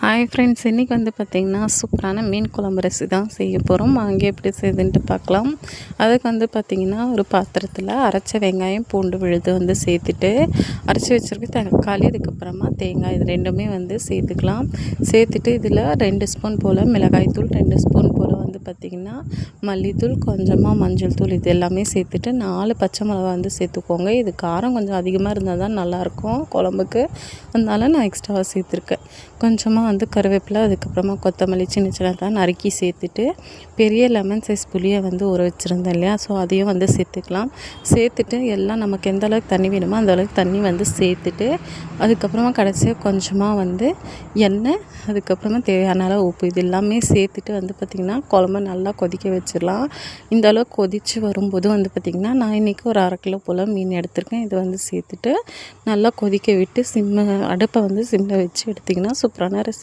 Hi friends, இன்றைக்கி வந்து பார்த்திங்கன்னா சூப்பரான மீன் குழம்பு ரெசிபி தான் செய்ய போகிறோம். அங்கே எப்படி செய்யுதுன்ட்டு பார்க்கலாம். அதுக்கு வந்து பார்த்திங்கன்னா ஒரு பாத்திரத்தில் அரைச்ச வெங்காயம் பூண்டு விழுது வந்து சேர்த்துட்டு அரைச்சி வச்சுருக்க தக்காளி அதுக்கப்புறமா தேங்காய் இது ரெண்டுமே வந்து சேர்த்துக்கலாம். சேர்த்துட்டு இதில் 2 ஸ்பூன் போல் மிளகாய்த்தூள், 2 ஸ்பூன் போல் வந்து பார்த்திங்கன்னா மல்லித்தூள், கொஞ்சமாக மஞ்சள் தூள் இது எல்லாமே சேர்த்துட்டு 4 பச்சை மிளகா வந்து சேர்த்துக்கோங்க. இது காரம் கொஞ்சம் அதிகமாக இருந்தால் தான் நல்லாயிருக்கும் குழம்புக்கு, அதனால நான் எக்ஸ்ட்ராவாக சேர்த்துருக்கேன். கொஞ்சமாக வந்து கருவேப்பிலை, அதுக்கப்புறமா கொத்தமல்லி சின்ன சின்னதாக நறுக்கி சேர்த்துட்டு பெரிய லெமன் சைஸ் புளியை வந்து ஊற வச்சுருந்தேன் இல்லையா, ஸோ அதையும் வந்து சேர்த்துக்கலாம். சேர்த்துட்டு எல்லாம் நமக்கு எந்த அளவுக்கு தண்ணி வேணுமோ அந்த அளவுக்கு தண்ணி வந்து சேர்த்துட்டு அதுக்கப்புறமா கடைசியாக கொஞ்சமாக வந்து எண்ணெய், அதுக்கப்புறமா தேவையான அளவு உப்பு இது எல்லாமே சேர்த்துட்டு வந்து பார்த்திங்கன்னா குழம்பு நல்லா கொதிக்க வச்சிடலாம். இந்த அளவுக்கு கொதித்து வரும்போது வந்து பார்த்திங்கன்னா நான் இன்றைக்கி ஒரு 1/2 கிலோ போல் மீன் எடுத்திருக்கேன். இதை வந்து சேர்த்துட்டு நல்லா கொதிக்க விட்டு அடுப்பை வந்து சிம்மில் வச்சு எடுத்திங்கன்னா சூப்பரான